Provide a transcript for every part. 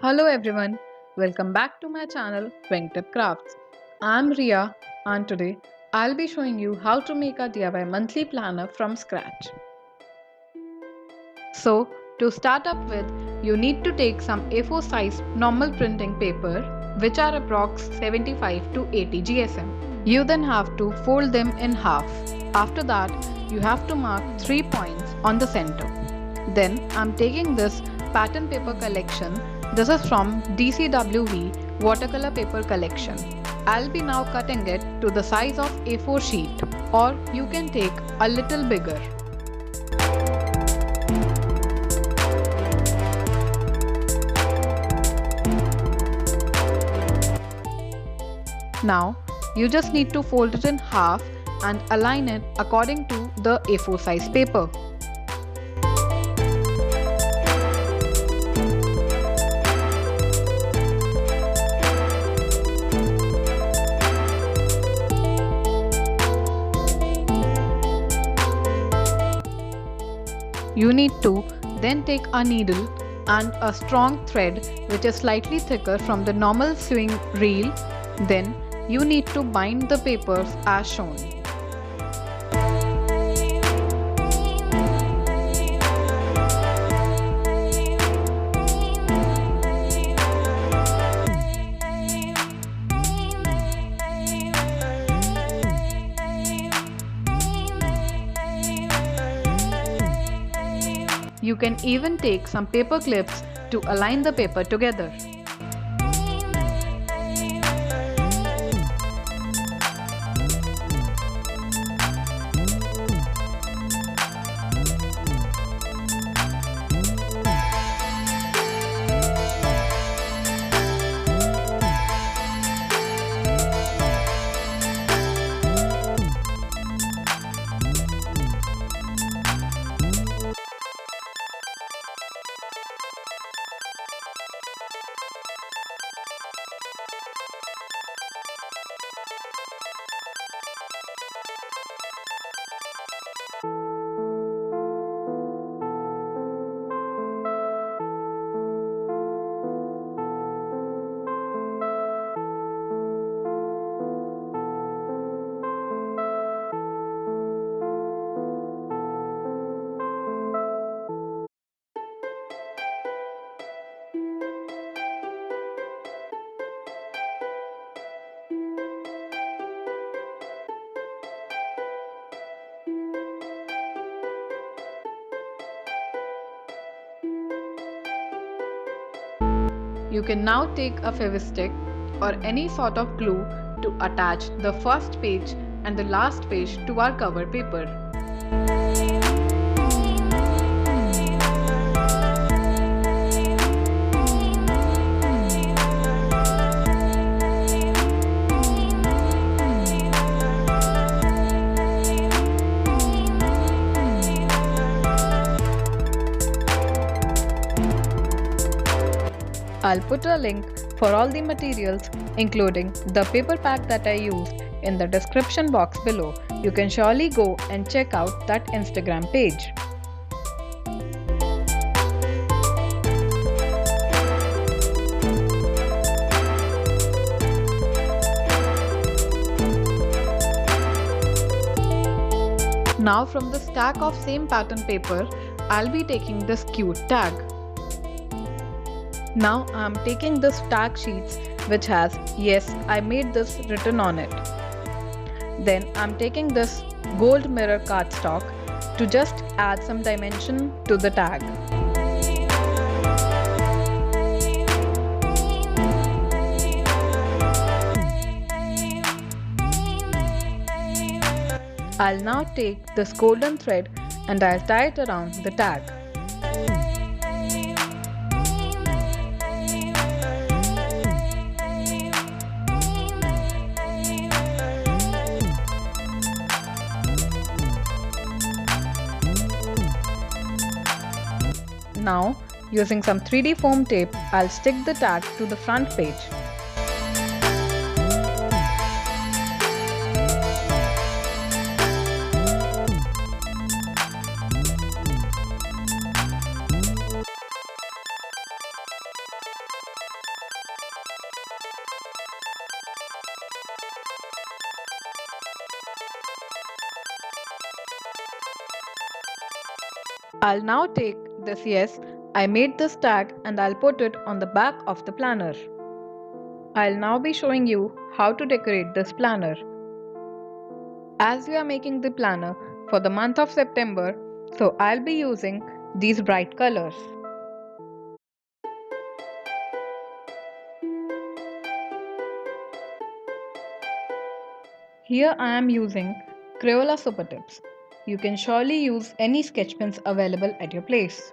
Hello everyone, welcome back to my channel Wingtip Crafts. I'm Ria and today I'll be showing you how to make a DIY monthly planner from scratch. So to start up with, you need to take some A4 size normal printing paper which are approx 75 to 80 GSM. You then have to fold them in half. After that, you have to mark 3 points on the center. Then I'm taking this pattern paper collection. This is from DCWV watercolor paper collection. I'll be now cutting it to the size of A4 sheet, or you can take a little bigger. Now you just need to fold it in half and align it according to the A4 size paper. You need to then take a needle and a strong thread which is slightly thicker from the normal sewing reel. Then you need to bind the papers as shown. You can even take some paper clips to align the paper together. You can now take a fevistick or any sort of glue to attach the first page and the last page to our cover paper. I'll put a link for all the materials, including the paper pack that I used, in the description box below. You can surely go and check out that Instagram page. Now from the stack of same pattern paper, I'll be taking this cute tag. Now I am taking this tag sheets which has "Yes, I made this" written on it. Then I am taking this gold mirror cardstock to just add some dimension to the tag. I'll now take this golden thread and I'll tie it around the tag. Now, using some 3D foam tape, I'll stick the tag to the front page. I'll now take this yes, I made this tag and I'll put it on the back of the planner. I'll now be showing you how to decorate this planner. As we are making the planner for the month of September, so I'll be using these bright colors. Here I am using Crayola Super Tips. You can surely use any sketch pens available at your place.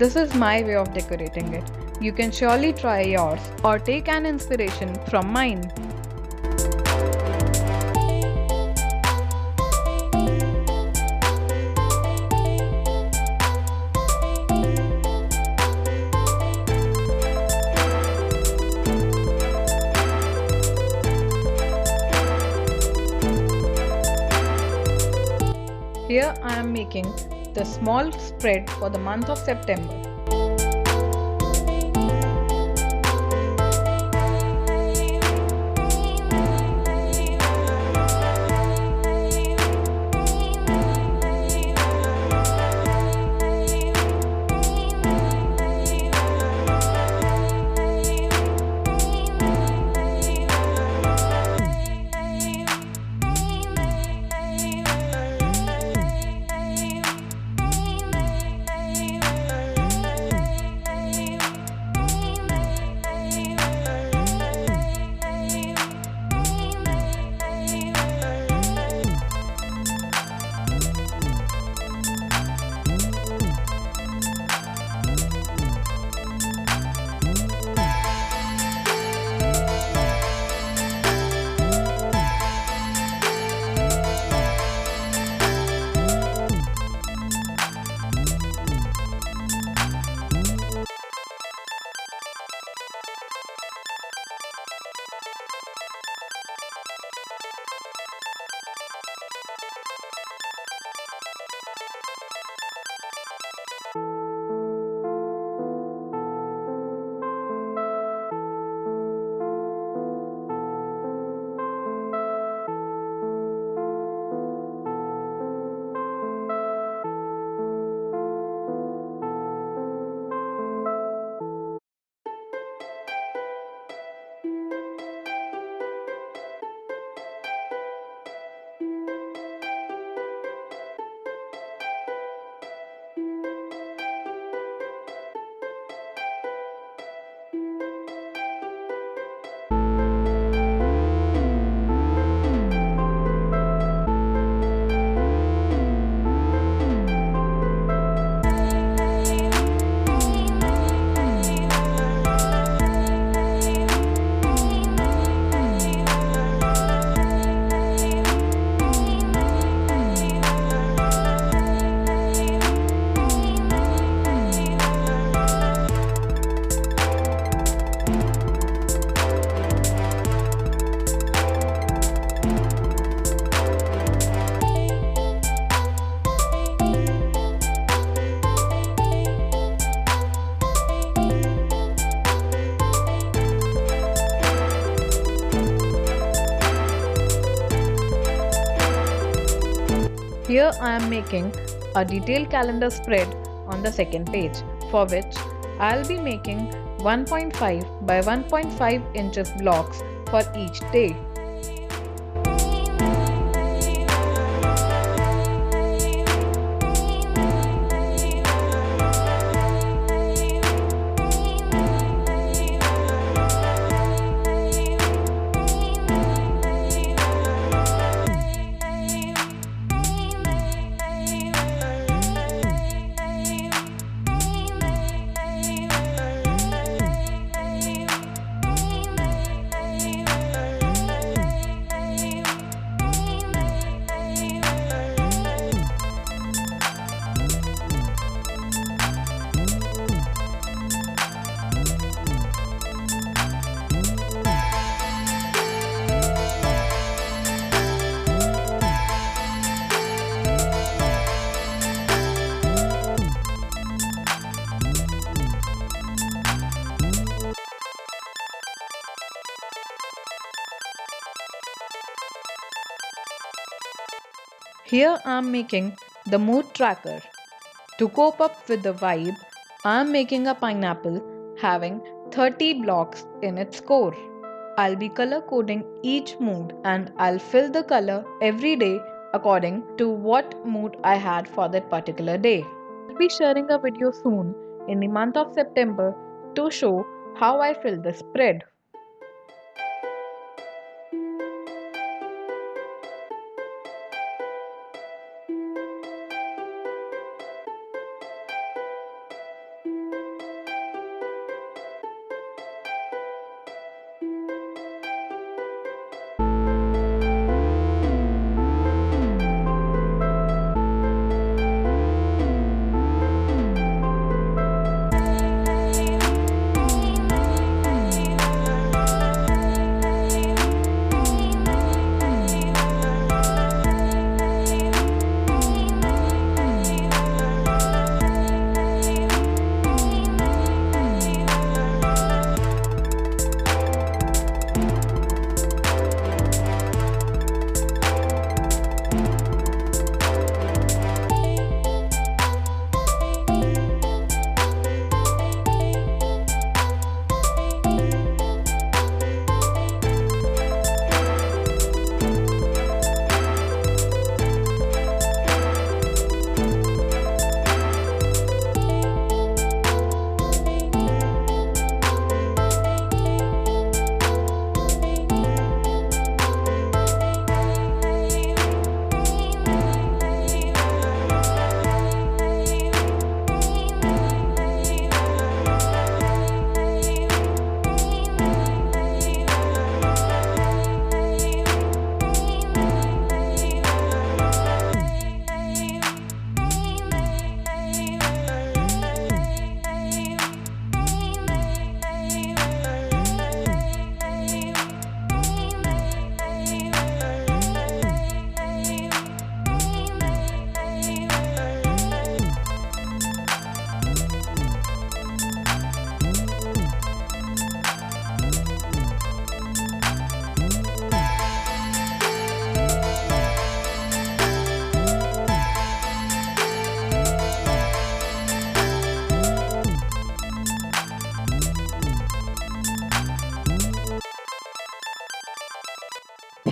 This is my way of decorating it. You can surely try yours or take an inspiration from mine. Here I am making the small spread for the month of September. Here I am making a detailed calendar spread on the second page, for which I'll be making 1.5 by 1.5 inches blocks for each day. Here I am making the mood tracker. To cope up with the vibe, I am making a pineapple having 30 blocks in its core. I'll be color coding each mood and I'll fill the color every day according to what mood I had for that particular day. I'll be sharing a video soon in the month of September to show how I fill the spread.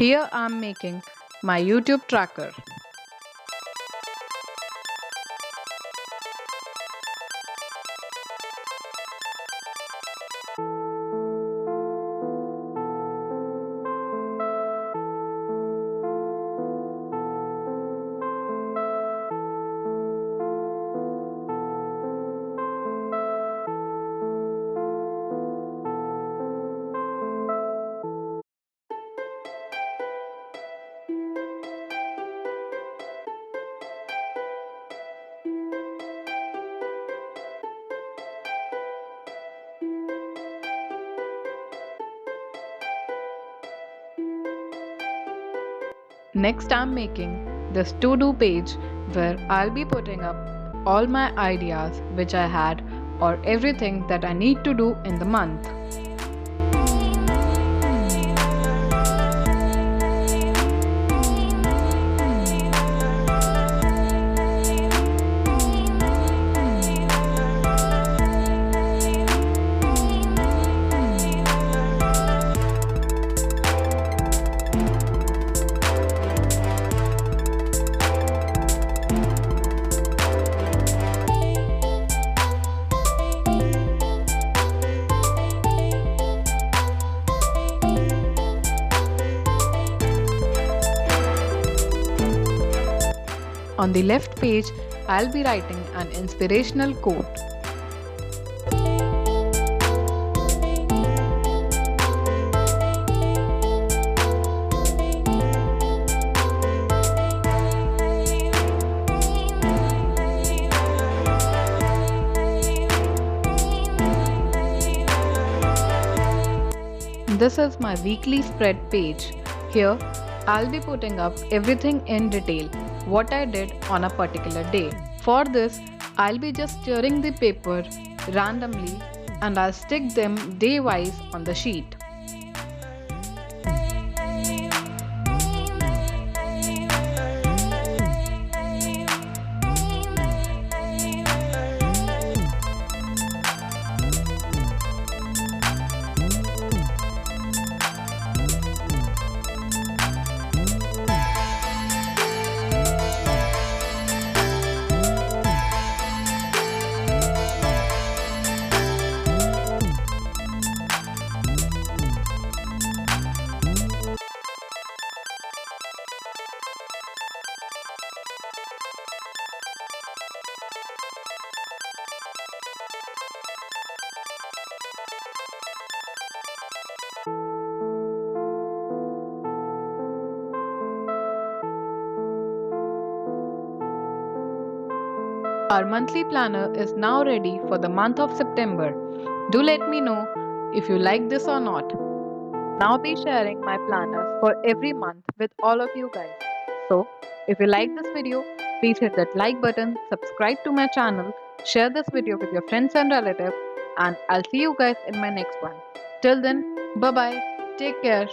Here I am making my YouTube tracker. Next I'm making this to-do page where I'll be putting up all my ideas which I had or everything that I need to do in the month. On the left page, I'll be writing an inspirational quote. This is my weekly spread page. Here, I'll be putting up everything in detail, what I did on a particular day. For this, I'll be just tearing the paper randomly and I'll stick them day-wise on the sheet. Our monthly planner is now ready for the month of September. Do let me know if you like this or not. Now be sharing my planners for every month with all of you guys. So, if you like this video, please hit that like button, subscribe to my channel, share this video with your friends and relatives, and I'll see you guys in my next one. Till then, bye bye. Take care.